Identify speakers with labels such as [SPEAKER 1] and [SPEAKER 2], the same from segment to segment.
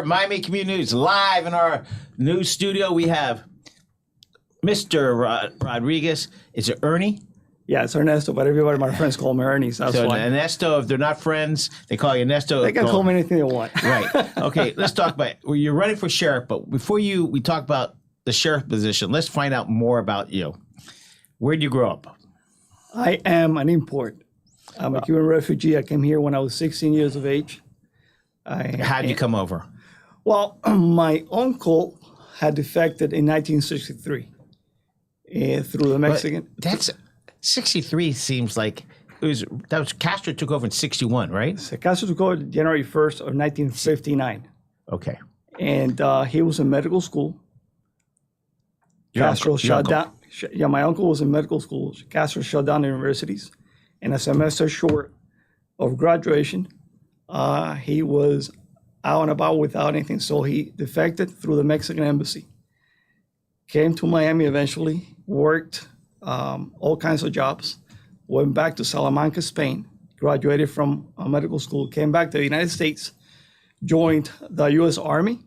[SPEAKER 1] Miami Community News live in our news studio. We have Mr. Rodriguez. Is it Ernie?
[SPEAKER 2] Yeah, it's Ernesto, but everybody, my friends call me Ernie, so that's
[SPEAKER 1] So
[SPEAKER 2] why.
[SPEAKER 1] Ernesto, if they're not friends, they call you Ernesto.
[SPEAKER 2] They can call me anything they want.
[SPEAKER 1] Right. Okay, let's talk about, well, you're running for sheriff, but before we talk about the sheriff position, let's find out more about you. Where did you grow up?
[SPEAKER 2] I am an import. I'm a Cuban refugee. I came here when I was 16 years of age.
[SPEAKER 1] How did you come over?
[SPEAKER 2] Well, my uncle had defected in 1963 through the Mexican.
[SPEAKER 1] But that's 63 seems like that was Castro took over in 61, right?
[SPEAKER 2] So Castro took over January 1st of 1959.
[SPEAKER 1] Okay.
[SPEAKER 2] And he was in medical school. Castro shut down. Yeah, my uncle was in medical school. Castro shut down the universities. And a semester short of graduation, he was out and about without anything. So he defected through the Mexican embassy. Came to Miami eventually, worked all kinds of jobs, went back to Salamanca, Spain, graduated from medical school, came back to the United States, joined the U.S. Army,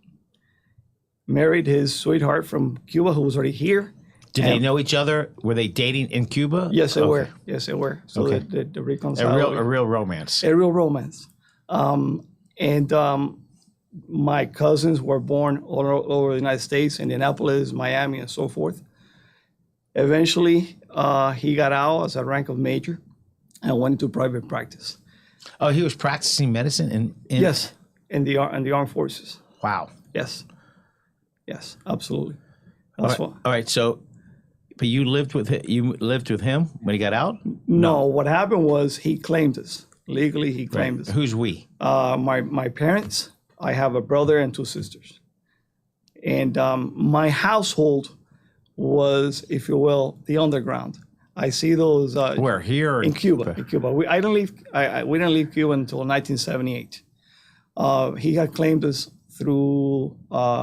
[SPEAKER 2] married his sweetheart from Cuba who was already here.
[SPEAKER 1] Did they know each other? Were they dating in Cuba?
[SPEAKER 2] Yes, they were. Yes, they were. So the reconciliation.
[SPEAKER 1] A real romance.
[SPEAKER 2] A real romance. My cousins were born all over the United States, Indianapolis, Miami, and so forth. Eventually, he got out as a rank of major and went into private practice.
[SPEAKER 1] Oh, he was practicing medicine in
[SPEAKER 2] Yes, in the armed forces.
[SPEAKER 1] Wow.
[SPEAKER 2] Yes, absolutely.
[SPEAKER 1] All right. So, but you lived with him when he got out?
[SPEAKER 2] No. What happened was he claimed us legally. He claimed us.
[SPEAKER 1] Who's we?
[SPEAKER 2] My parents. I have a brother and two sisters, and my household was, if you will, the underground. I see those.
[SPEAKER 1] Where, here?
[SPEAKER 2] In Cuba. In Cuba. We didn't leave Cuba until 1978. He had claimed us through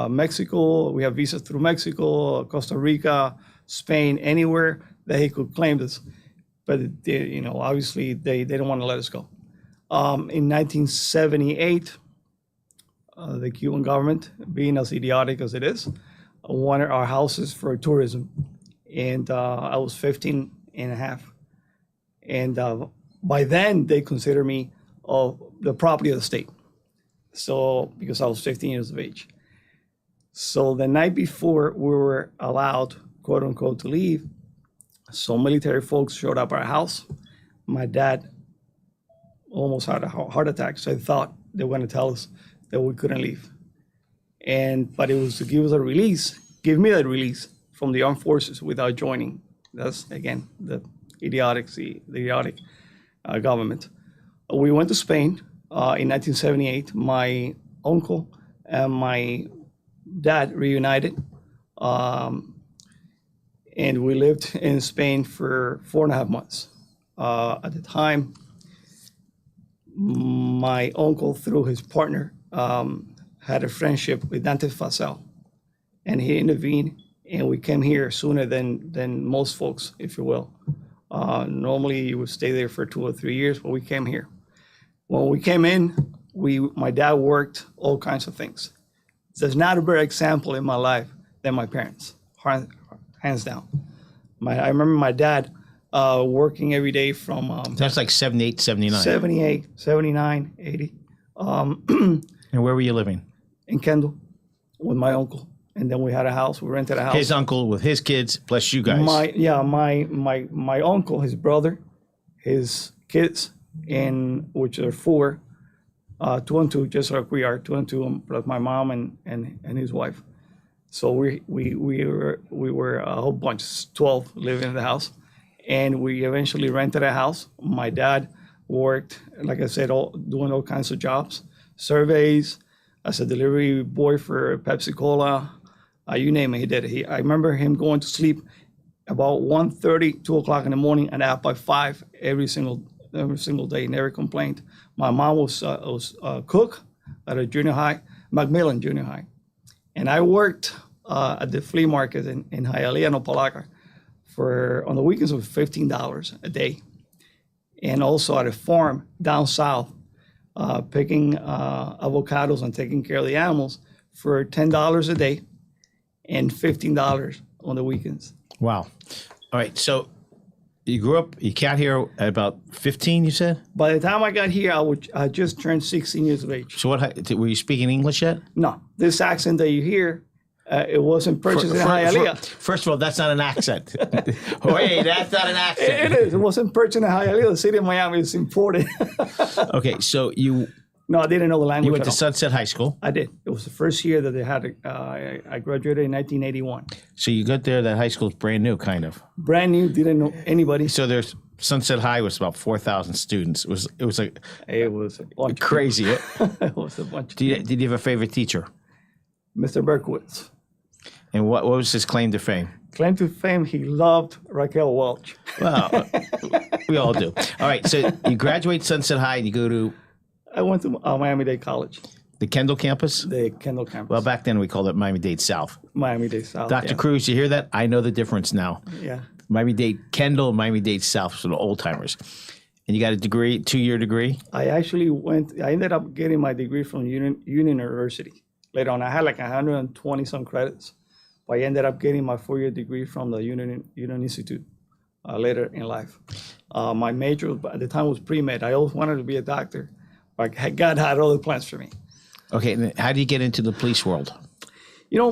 [SPEAKER 2] Mexico. We have visas through Mexico, Costa Rica, Spain, anywhere that he could claim us. But obviously they didn't want to let us go. In 1978, the Cuban government, being as idiotic as it is, wanted our houses for tourism. And I was 15 and a half. And by then, they considered me the property of the state. So, because I was 15 years of age. So the night before we were allowed, quote unquote, to leave, some military folks showed up at our house. My dad almost had a heart attack. So I thought they were going to tell us that we couldn't leave. But it was to give us a release, give me that release from the armed forces without joining. That's, again, the idiotic government. We went to Spain in 1978. My uncle and my dad reunited. And we lived in Spain for 4.5 months. At the time, my uncle, through his partner, had a friendship with Dante Fasel, and he intervened, and we came here sooner than most folks, if you will. Normally, you would stay there for 2 or 3 years, but we came here. When we came in, my dad worked all kinds of things. There's not a better example in my life than my parents, hands down. I remember my dad working every day from...
[SPEAKER 1] That's like 78, 79.
[SPEAKER 2] 78, 79, 80.
[SPEAKER 1] And where were you living?
[SPEAKER 2] In Kendall with my uncle. And then we had a house. We rented a house.
[SPEAKER 1] His uncle with his kids, plus you guys.
[SPEAKER 2] My uncle, his brother, his kids, which are 4, 2 and 2, just like we are, 2 and 2, plus my mom and his wife. So we were a whole bunch, 12 living in the house. And we eventually rented a house. My dad worked, like I said, doing all kinds of jobs, surveys, as a delivery boy for Pepsi Cola, you name it, he did it. I remember him going to sleep about 1:30, 2 o'clock in the morning, and up by 5 every single day. Never complained. My mom was a cook at a junior high, Macmillan Junior High, and I worked at the flea market in Hialeah, Nopalaca, on the weekends of $15 a day, and also at a farm down south picking avocados and taking care of the animals for $10 a day and $15 on the weekends.
[SPEAKER 1] Wow. All right. So you got here at about 15, you said?
[SPEAKER 2] By the time I got here, I just turned 16 years of age.
[SPEAKER 1] So were you speaking English yet?
[SPEAKER 2] No, this accent that you hear, it wasn't purchased in Hialeah.
[SPEAKER 1] First of all, that's not an accent. Wait, that's not an accent.
[SPEAKER 2] It is. It wasn't purchased in Hialeah. The city of Miami is imported.
[SPEAKER 1] Okay, so
[SPEAKER 2] No, I didn't know the language.
[SPEAKER 1] you went
[SPEAKER 2] at
[SPEAKER 1] to
[SPEAKER 2] all.
[SPEAKER 1] Sunset High School.
[SPEAKER 2] I did. It was the first year that they had. I graduated in 1981.
[SPEAKER 1] So you got there. That high school's brand new, kind of.
[SPEAKER 2] Brand new. Didn't know anybody.
[SPEAKER 1] So there's Sunset High was about 4,000 students. It was like
[SPEAKER 2] It was a bunch.
[SPEAKER 1] crazy.
[SPEAKER 2] It was a bunch.
[SPEAKER 1] Did you have a favorite teacher?
[SPEAKER 2] Mr. Berkowitz.
[SPEAKER 1] And what was his claim to fame?
[SPEAKER 2] Claim to fame, he loved Raquel Welch.
[SPEAKER 1] Well, we all do. All right. So you graduate Sunset High and you go to
[SPEAKER 2] I went to Miami-Dade College,
[SPEAKER 1] the Kendall campus.
[SPEAKER 2] the Kendall campus.
[SPEAKER 1] Well, back then we called it Miami-Dade South.
[SPEAKER 2] Miami-Dade South.
[SPEAKER 1] Dr. Cruz, you hear that? I know the difference now.
[SPEAKER 2] Yeah.
[SPEAKER 1] Miami-Dade Kendall and Miami-Dade South for the old timers. And you got a degree, 2-year degree?
[SPEAKER 2] I ended up getting my degree from Union University. Later on, I had like 120 some credits, but I ended up getting my 4-year degree from the Union Institute later in life. My major at the time was pre-med. I always wanted to be a doctor, but God had other plans for me.
[SPEAKER 1] Okay, and how do you get into the police world?
[SPEAKER 2] You know,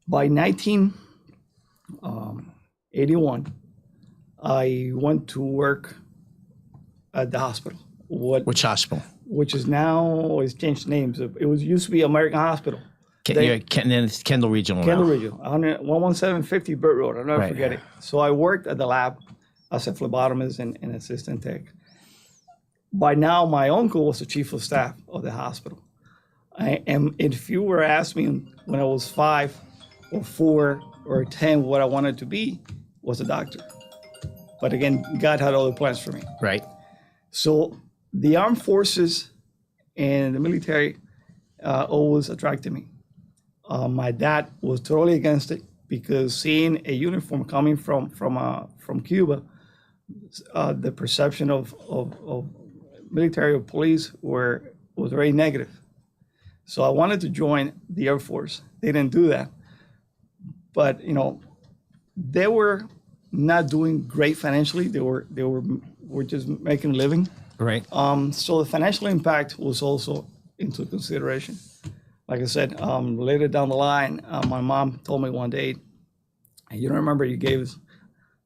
[SPEAKER 2] by 1981, I went to work at the hospital.
[SPEAKER 1] Which hospital?
[SPEAKER 2] Which is now, it's changed names. It used to be American Hospital.
[SPEAKER 1] Then it's Kendall Regional
[SPEAKER 2] Kendall
[SPEAKER 1] now.
[SPEAKER 2] Regional, 11750 Burt Road. I'll never
[SPEAKER 1] Right.
[SPEAKER 2] forget it. So I worked at the lab as a phlebotomist and assistant tech. By now, my uncle was the chief of staff of the hospital. And if you were asked me when I was 5 or 4 or 10 what I wanted to be, was a doctor. But again, God had other plans for me.
[SPEAKER 1] Right.
[SPEAKER 2] So the armed forces and the military always attracted me. My dad was totally against it because seeing a uniform coming from Cuba, the perception of military or police was very negative. So I wanted to join the Air Force. They didn't do that, but they were not doing great financially. They were just making a living.
[SPEAKER 1] Right.
[SPEAKER 2] So the financial impact was also into consideration. Like I said, later down the line, my mom told me one day, "You don't remember you gave us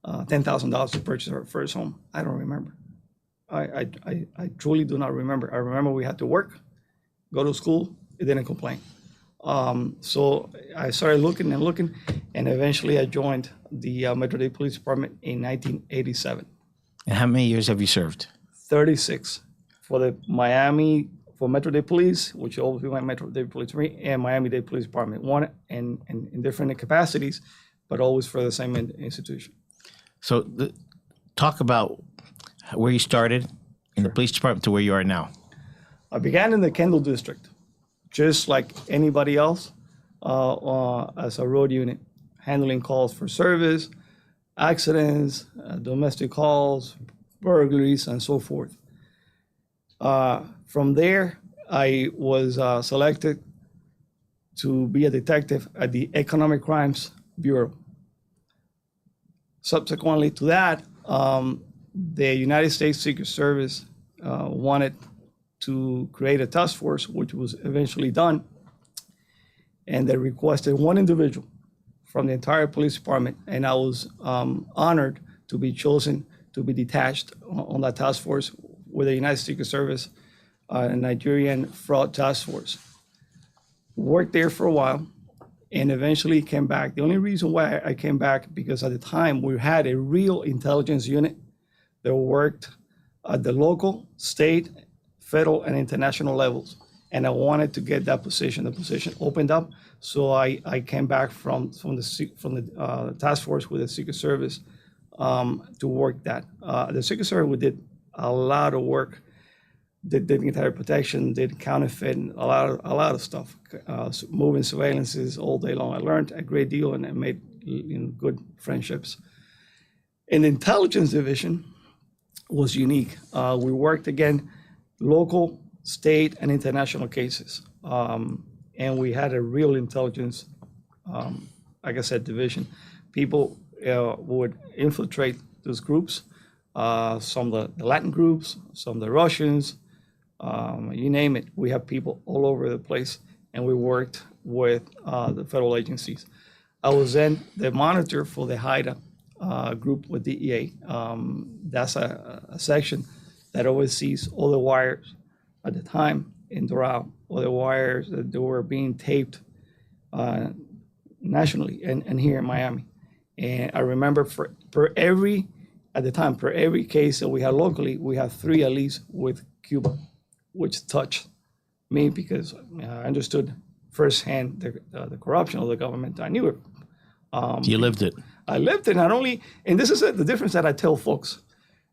[SPEAKER 2] $10,000 to purchase our first home?" I don't remember. I truly do not remember. I remember we had to work, go to school. It didn't complain. So I started looking, and eventually I joined the Miami-Dade Police Department in 1987.
[SPEAKER 1] And how many years have you served?
[SPEAKER 2] 36 for the Miami-Dade Police, which always been Miami-Dade Police, and Miami-Dade Police Department. One in different capacities, but always for the same institution.
[SPEAKER 1] So talk about where you started in the police department to where you are now.
[SPEAKER 2] I began in the Kendall district, just like anybody else, as a road unit, handling calls for service, accidents, domestic calls, burglaries, and so forth. From there, I was selected to be a detective at the Economic Crimes Bureau. Subsequently to that, the United States Secret Service wanted to create a task force, which was eventually done. And they requested one individual from the entire police department. And I was honored to be chosen to be detached on that task force with the United Secret Service, a Nigerian fraud task force. Worked there for a while and eventually came back. The only reason why I came back, because at the time we had a real intelligence unit that worked at the local, state, federal, and international levels. And I wanted to get that position. The position opened up, so I came back from the task force with the Secret Service to work that. The Secret Service, we did a lot of work. Did dignitary protection, did counterfeit, a lot of stuff. Moving surveillances all day long. I learned a great deal and made good friendships. In the intelligence division was unique. We worked again local, state, and international cases. And we had a real intelligence, like I said, division. People would infiltrate those groups, some of the Latin groups, some of the Russians, you name it. We have people all over the place, and we worked with the federal agencies. I was then the monitor for the HIDA group with DEA. That's a section that oversees all the wires at the time in Doral, all the wires that were being taped nationally and here in Miami. And I remember per every case that we had locally, we had 3 at least with Cuba, which touched me because I understood firsthand the corruption of the government. I knew it.
[SPEAKER 1] You lived it.
[SPEAKER 2] I lived it, not only, and this is the difference that I tell folks.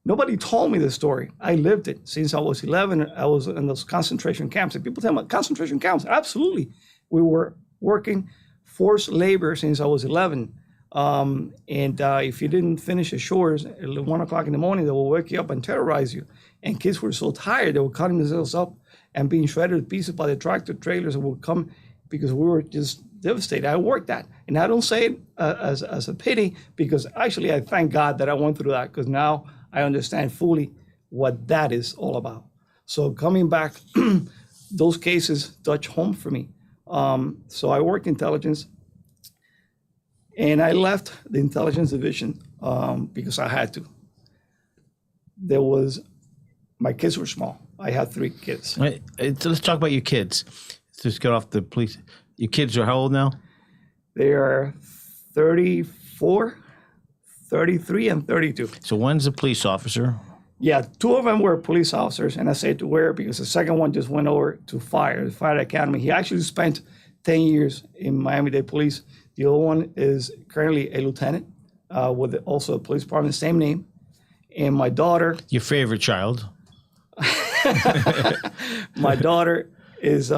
[SPEAKER 2] Nobody told me this story. I lived it since I was 11. I was in those concentration camps. And people tell me, concentration camps? Absolutely. We were working forced labor since I was 11. And if you didn't finish the chores at 1 o'clock in the morning, they will wake you up and terrorize you. And kids were so tired, they were cutting themselves up and being shredded to pieces by the tractor trailers that would come because we were just devastated. I worked that. And I don't say it as a pity, because actually I thank God that I went through that, because now I understand fully what that is all about. So coming back, those cases touch home for me. So I worked intelligence, and I left the intelligence division because I had to. My kids were small. I had 3 kids.
[SPEAKER 1] Right. So let's talk about your kids. Let's just get off the police. Your kids are how old now?
[SPEAKER 2] They are 34, 33, and 32.
[SPEAKER 1] So one's a police officer.
[SPEAKER 2] Yeah, 2 of them were police officers, and I say to where because the second one just went over to the fire academy. He actually spent 10 years in Miami-Dade police. The other one is currently a lieutenant with also a police department, same name. And my daughter.
[SPEAKER 1] Your favorite child.
[SPEAKER 2] My daughter has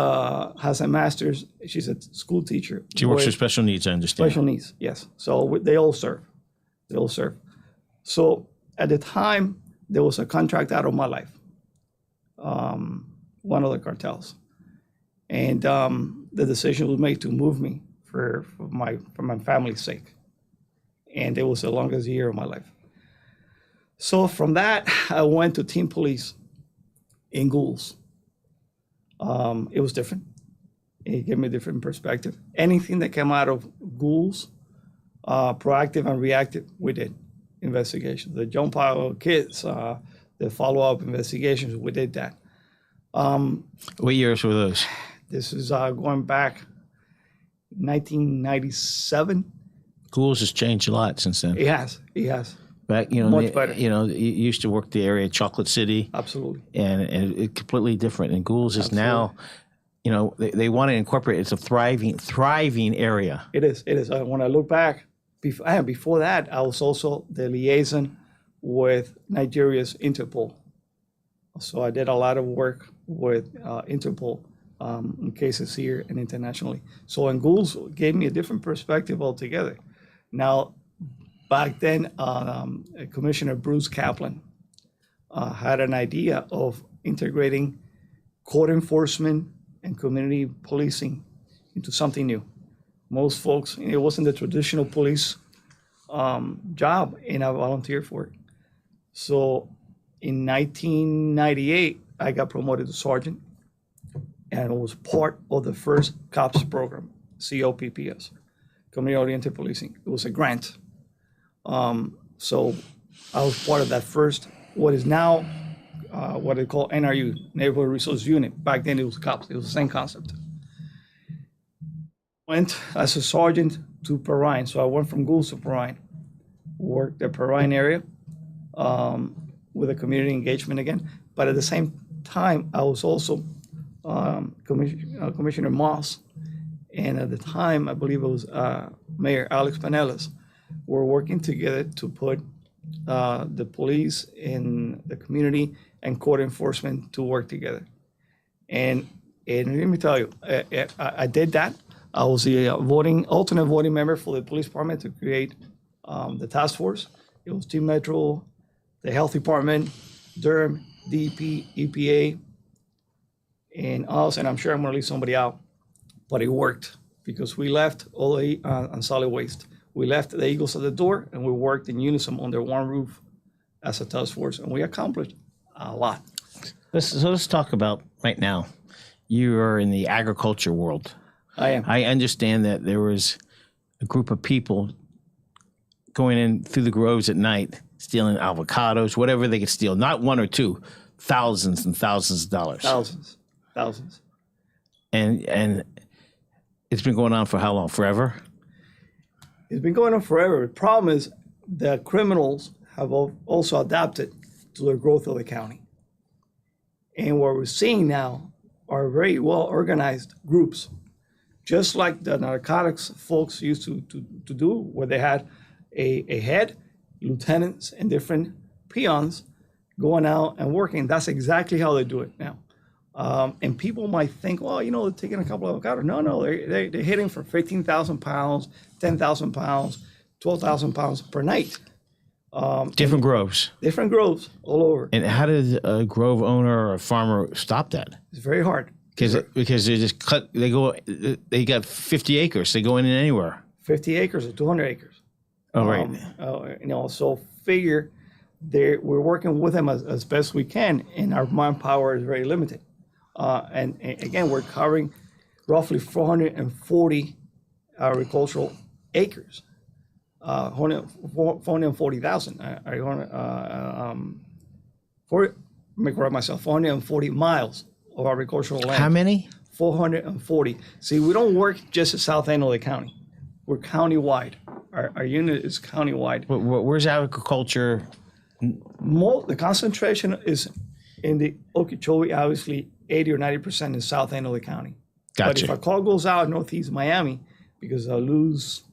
[SPEAKER 2] a master's. She's a school teacher.
[SPEAKER 1] She works with special needs, I understand.
[SPEAKER 2] Special needs, yes. So they all serve. So at the time, there was a contract out of my life, one of the cartels. And the decision was made to move me for my family's sake. And it was the longest year of my life. So from that, I went to team police in Ghouls. It was different. It gave me a different perspective. Anything that came out of Ghouls, proactive and reactive, we did investigations. The jump out kids, the follow-up investigations, we did that.
[SPEAKER 1] What years were those?
[SPEAKER 2] This is going back 1997.
[SPEAKER 1] Ghouls has changed a lot since then.
[SPEAKER 2] It has.
[SPEAKER 1] Back,
[SPEAKER 2] Much better.
[SPEAKER 1] You used to work the area of Chocolate City.
[SPEAKER 2] Absolutely.
[SPEAKER 1] And it's completely different. And Ghouls is now, they want to incorporate. It's a thriving area.
[SPEAKER 2] It is. When I look back, before that, I was also the liaison with Nigeria's Interpol. So I did a lot of work with Interpol in cases here and internationally. So in Ghouls gave me a different perspective altogether. Now, back then, Commissioner Bruce Kaplan had an idea of integrating court enforcement and community policing into something new. Most folks, it wasn't the traditional police job, and I volunteered for it. So in 1998, I got promoted to sergeant, and it was part of the first COPS program, COPPS, Community-Oriented Policing. It was a grant. So I was part of that first, what is now what they call NRU, Neighborhood Resource Unit. Back then it was COPS, it was the same concept. Went as a sergeant to Perrine, so I went from Ghouls to Perrine. Worked at Perrine area with a community engagement again, but at the same time, I was also Commissioner Moss, and at the time, I believe it was Mayor Alex Panelas. We're working together to put the police in the community and court enforcement to work together. And let me tell you, I did that. I was the alternate voting member for the police department to create the task force. It was Team Metro, the health department, DERM, DEP, EPA, and us, and I'm sure I'm going to leave somebody out, but it worked because we left all the on solid waste. We left the Eagles at the door, and we worked in unison under one roof as a task force, and we accomplished a lot.
[SPEAKER 1] Let's talk about right now. You are in the agriculture world.
[SPEAKER 2] I am.
[SPEAKER 1] I understand that there was a group of people going in through the groves at night, stealing avocados, whatever they could steal, not one or two, thousands and thousands of dollars.
[SPEAKER 2] Thousands.
[SPEAKER 1] And it's been going on for how long? Forever?
[SPEAKER 2] It's been going on forever. The problem is the criminals have also adapted to the growth of the county. And what we're seeing now are very well organized groups, just like the narcotics folks used to do, where they had a head, lieutenants, and different peons going out and working. That's exactly how they do it now. And people might think, well, they're taking a couple of avocados. No, they're hitting for 15,000 pounds, 10,000 pounds, 12,000 pounds per night.
[SPEAKER 1] Different groves.
[SPEAKER 2] Different groves all over.
[SPEAKER 1] And how did a grove owner or a farmer stop that?
[SPEAKER 2] It's very hard.
[SPEAKER 1] Because they just they got 50 acres. They go in anywhere.
[SPEAKER 2] 50 acres or 200 acres.
[SPEAKER 1] Oh, right.
[SPEAKER 2] So figure we're working with them as best we can, and our manpower is very limited. And again, we're covering roughly 440 agricultural acres. 440,000. Let me correct myself. 440 miles of agricultural land.
[SPEAKER 1] How many?
[SPEAKER 2] 440. See, we don't work just at south end of the county. We're county-wide. Our unit is county-wide.
[SPEAKER 1] Where's agriculture?
[SPEAKER 2] The concentration is in the Okeechobee, obviously 80 or 90% is south end of the county.
[SPEAKER 1] Gotcha.
[SPEAKER 2] But if a call goes out northeast Miami because I lose,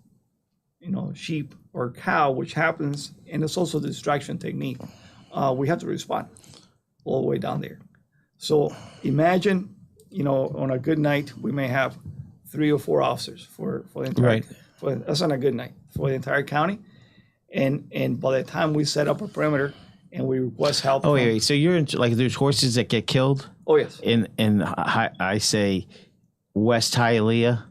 [SPEAKER 2] sheep or cow, which happens, and it's also a distraction technique, we have to respond all the way down there. So imagine, on a good night, we may have 3 or 4 officers for the entire.
[SPEAKER 1] Right.
[SPEAKER 2] That's on a good night for the entire county, and by the time we set up a perimeter and we request help.
[SPEAKER 1] Oh, wait. So you're in, there's horses that get killed.
[SPEAKER 2] Oh yes.
[SPEAKER 1] In I say West Hialeah,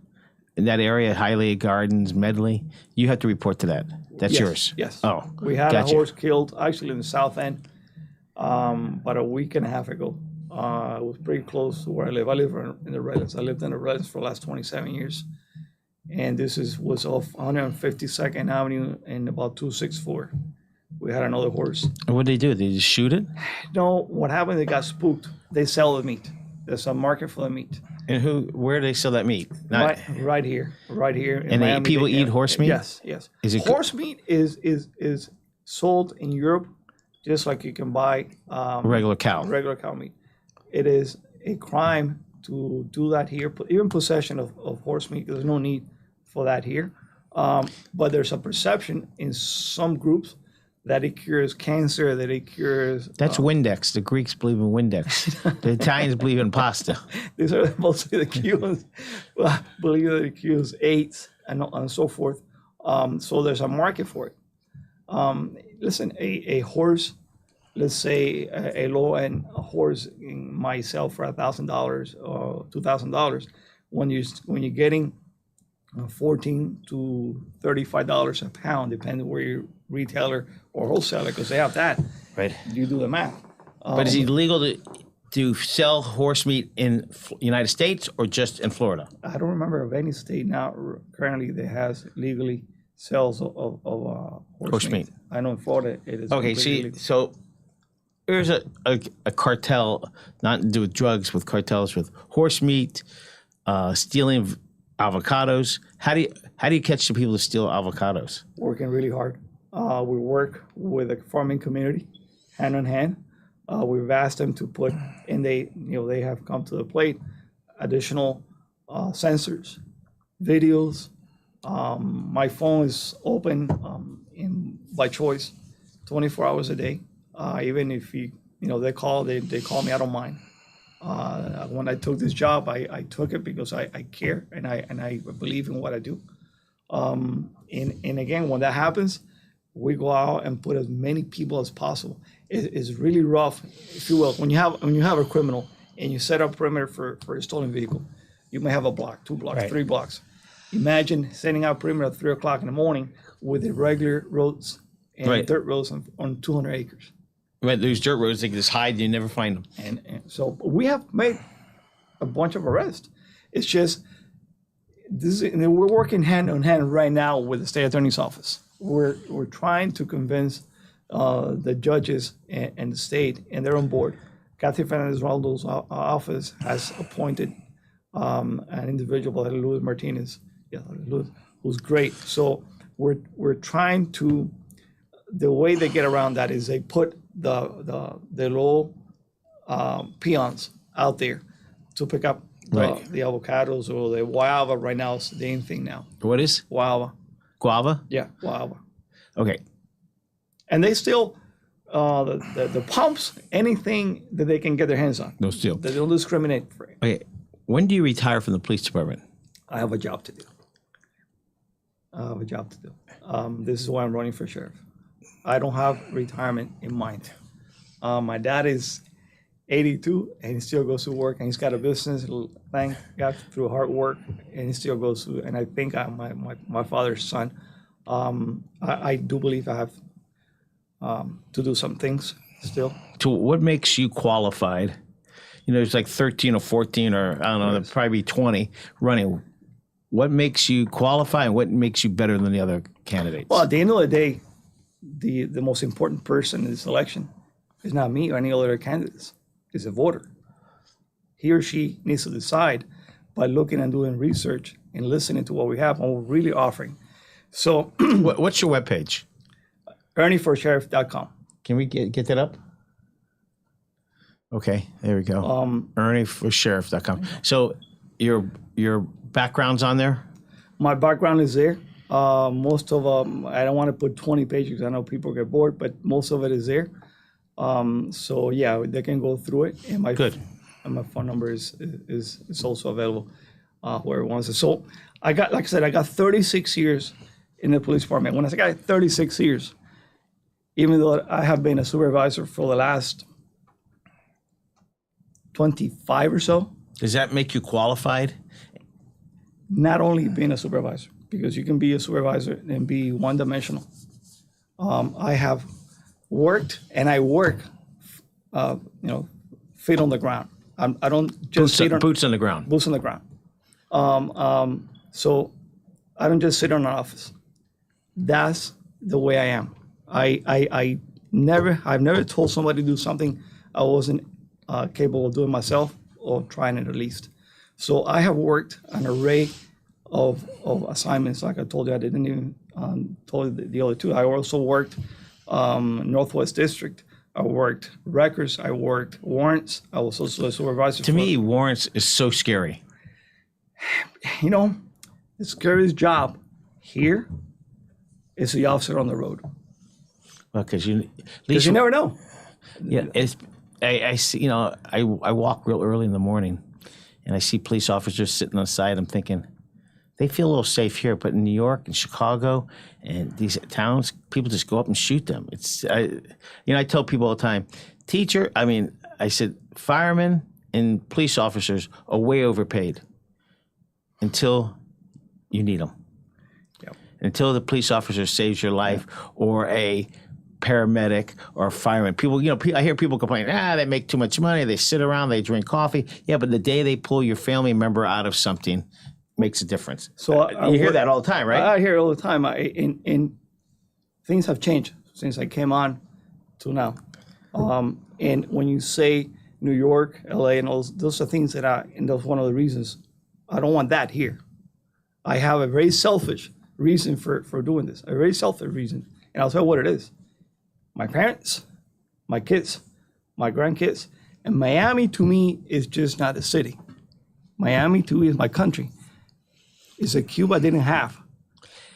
[SPEAKER 1] in that area, Hialeah Gardens, Medley. You have to report to that. That's
[SPEAKER 2] Yes,
[SPEAKER 1] yours.
[SPEAKER 2] Yes.
[SPEAKER 1] Oh,
[SPEAKER 2] we had
[SPEAKER 1] gotcha.
[SPEAKER 2] a horse killed actually in the south end, about a week and a half ago. It was pretty close to where I live. I live in the Redlands. I lived in the Redlands for the last 27 years. And this was off 152nd Avenue and about 264. We had another horse.
[SPEAKER 1] And what did they do? They just shoot it?
[SPEAKER 2] No, what happened, they got spooked. They sell the meat. There's a market for the meat.
[SPEAKER 1] And where do they sell that meat?
[SPEAKER 2] Right here.
[SPEAKER 1] And people eat horse meat?
[SPEAKER 2] Yes.
[SPEAKER 1] Is it
[SPEAKER 2] horse meat is sold in Europe just like you can buy
[SPEAKER 1] regular cow
[SPEAKER 2] meat. It is a crime to do that here. Even possession of horse meat, there's no need for that here. But there's a perception in some groups that it cures cancer, that it cures...
[SPEAKER 1] That's Windex. The Greeks believe in Windex. The Italians believe in pasta.
[SPEAKER 2] These are mostly the Cubans believe that it cures AIDS and so forth. So there's a market for it. Listen, a horse, let's say a low-end horse might sell for $1,000 or $2,000 when you're getting $14 to $35 a pound, depending where you're retailer or wholesaler, because they have that.
[SPEAKER 1] Right.
[SPEAKER 2] You do the math.
[SPEAKER 1] But is it illegal to sell horse meat in United States or just in Florida?
[SPEAKER 2] I don't remember of any state now currently that has legally sales of horse meat. I know in Florida it is.
[SPEAKER 1] Okay, so there's a cartel, not to do with drugs, with cartels with horse meat, stealing avocados. How do you catch the people to steal avocados?
[SPEAKER 2] Working really hard. We work with the farming community hand in hand. We've asked them to put, and they have come to the plate, additional sensors, videos. My phone is open by choice, 24 hours a day. Even if they call me, I don't mind. When I took this job, I took it because I care and I believe in what I do. And again, when that happens, we go out and put as many people as possible. It's really rough, if you will. When you have a criminal and you set up perimeter for a stolen vehicle, you may have a block, 2 blocks,
[SPEAKER 1] Right.
[SPEAKER 2] 3 blocks. Imagine setting out perimeter at 3 o'clock in the morning with irregular roads and
[SPEAKER 1] Right.
[SPEAKER 2] dirt roads on 200 acres.
[SPEAKER 1] Right, there's dirt roads, they can just hide, you never find them.
[SPEAKER 2] And so we have made a bunch of arrests. It's just, and we're working hand in hand right now with the state attorney's office. We're trying to convince the judges and the state, and they're on board. Kathy Fernandez-Raldo's office has appointed an individual, Luis Martinez, who's great. So we're trying to, the way they get around that is they put the low peons out there to pick up the avocados or the guava. Right now is the in thing now.
[SPEAKER 1] What is?
[SPEAKER 2] Guava.
[SPEAKER 1] Guava?
[SPEAKER 2] Yeah, guava.
[SPEAKER 1] Okay.
[SPEAKER 2] And they still, the pumps, anything that they can get their hands on.
[SPEAKER 1] No steal.
[SPEAKER 2] They don't discriminate for it.
[SPEAKER 1] Okay. When do you retire from the police department?
[SPEAKER 2] I have a job to do. This is why I'm running for sheriff. I don't have retirement in mind. My dad is 82 and he still goes to work, and he's got a business, thank God, through hard work, and he still goes to, and I think I'm my father's son. I do believe I have to do some things still.
[SPEAKER 1] So what makes you qualified? You know, it's like 13 or 14 or I don't know,
[SPEAKER 2] Yes.
[SPEAKER 1] probably 20 running. What makes you qualify and what makes you better than the other candidates?
[SPEAKER 2] Well, at the end of the day, the most important person in this election is not me or any other candidates. It's a voter. He or she needs to decide by looking and doing research and listening to what we have and what we're really offering. So,
[SPEAKER 1] What's your webpage?
[SPEAKER 2] ErnieForSheriff.com.
[SPEAKER 1] Can we get that up? Okay, there we go. ErnieForSheriff.com. So your background's on there?
[SPEAKER 2] My background is there. Most of I don't want to put 20 pages. I know people get bored, but most of it is there. So yeah, they can go through it. And my
[SPEAKER 1] Good.
[SPEAKER 2] And my phone number is also available whoever wants it. So I got, like I said, I got 36 years in the police department. When I say I got 36 years, even though I have been a supervisor for the last 25 or so,
[SPEAKER 1] Does that make you qualified?
[SPEAKER 2] not only being a supervisor, because you can be a supervisor and be one-dimensional. I have worked, and I work, feet on the ground. I don't just sit on
[SPEAKER 1] Boots on the ground.
[SPEAKER 2] boots on the ground. So I don't just sit in an office. That's the way I am. I've never told somebody to do something I wasn't capable of doing myself or trying it at least. So I have worked an array of assignments. Like I told you, I didn't even told you the other two. I also worked Northwest District. I worked records. I worked warrants. I was also a supervisor.
[SPEAKER 1] To me, warrants is so scary.
[SPEAKER 2] The scariest job here is the officer on the road.
[SPEAKER 1] Well, because at
[SPEAKER 2] Because
[SPEAKER 1] least
[SPEAKER 2] you never know.
[SPEAKER 1] yeah, I see. I walk real early in the morning, and I see police officers sitting on the side. I'm thinking, they feel a little safe here, but in New York and Chicago and these towns, people just go up and shoot them. I tell people all the time, I said, firemen and police officers are way overpaid until you need them.
[SPEAKER 2] Yep.
[SPEAKER 1] Until the police officer saves your life or a paramedic or a fireman. People, I hear people complain, they make too much money. They sit around, they drink coffee. Yeah, but the day they pull your family member out of something makes a difference.
[SPEAKER 2] So
[SPEAKER 1] you hear that all the time, right?
[SPEAKER 2] I hear it all the time. And things have changed since I came on to now. And when you say New York, LA, and all those are things and that's one of the reasons I don't want that here. I have a very selfish reason for doing this, a very selfish reason. And I'll tell you what it is. My parents, my kids, my grandkids, and Miami to me is just not a city. Miami to me is my country. It's a Cuba I didn't have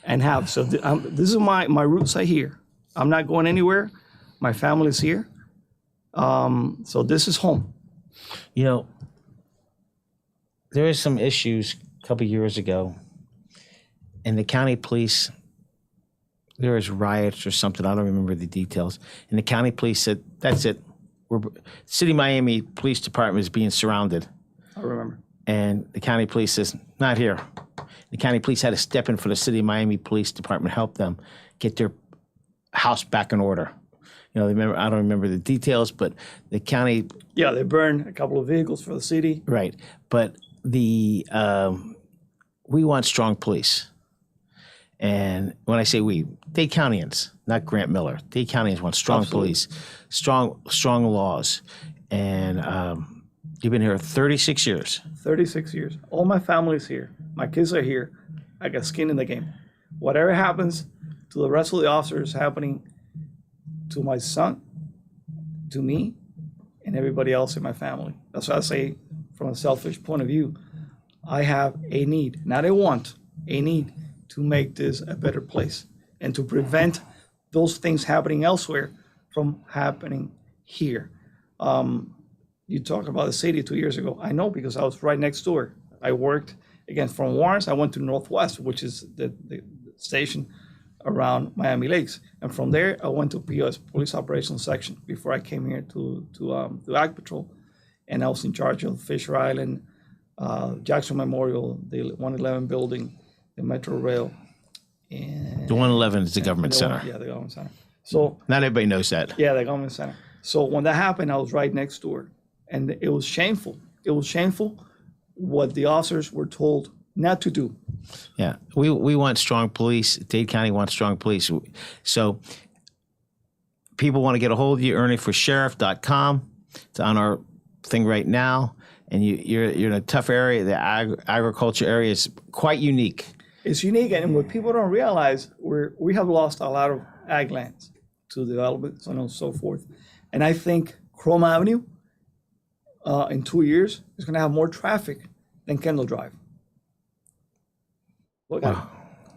[SPEAKER 2] and have. So this is my roots are here. I'm not going anywhere. My family's here. So this is home.
[SPEAKER 1] There was some issues a couple years ago, and the county police, there was riots or something. I don't remember the details. And the county police said, that's it. City of Miami Police Department is being surrounded.
[SPEAKER 2] I remember.
[SPEAKER 1] And the county police says, not here. The county police had to step in for the City of Miami Police Department, help them get their house back in order. You know, I don't remember the details, but the county.
[SPEAKER 2] Yeah, they burned a couple of vehicles for the city.
[SPEAKER 1] Right. But we want strong police. And when I say we, Dade Countyans, not Grant Miller. Dade Countyans want strong police, strong laws. And you've been here 36 years.
[SPEAKER 2] 36 years. All my family's here. My kids are here. I got skin in the game. Whatever happens to the rest of the officers happening to my son, to me, and everybody else in my family. That's why I say, from a selfish point of view, I have a need, not a want, a need to make this a better place and to prevent those things happening elsewhere from happening here. You talked about the city 2 years ago. I know because I was right next door. I worked, again, from Warrens, I went to Northwest, which is the station around Miami Lakes. And from there, I went to POS, Police Operations Section, before I came here to Ag Patrol. And I was in charge of Fisher Island, Jackson Memorial, the 111 building, the Metro Rail. And
[SPEAKER 1] The 111 is the government center.
[SPEAKER 2] Yeah, the government center. So
[SPEAKER 1] not everybody knows that.
[SPEAKER 2] yeah, the government center. So when that happened, I was right next door. And it was shameful. It was shameful what the officers were told not to do.
[SPEAKER 1] Yeah, we want strong police. Dade County wants strong police. So people want to get a hold of you, ErnieForSheriff.com. It's on our thing right now. And you're in a tough area. The agriculture area is quite unique.
[SPEAKER 2] It's unique, and what people don't realize, we have lost a lot of ag lands to development, so on and so forth. And I think Chrome Avenue, in 2 years, is going to have more traffic than Kendall Drive. Look at it.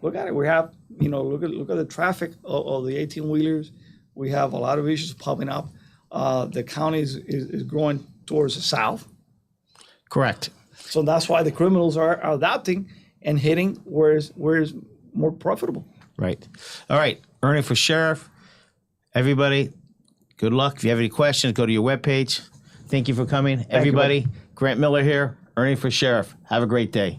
[SPEAKER 2] Look at it. We have, look at the traffic of the 18-wheelers. We have a lot of issues popping up. The county is growing towards the south.
[SPEAKER 1] Correct.
[SPEAKER 2] So that's why the criminals are adapting and hitting where is more profitable.
[SPEAKER 1] Right. All right. Ernie for Sheriff. Everybody, good luck. If you have any questions, go to your webpage. Thank you for coming. Everybody, Grant Miller here, Ernie for Sheriff. Have a great day.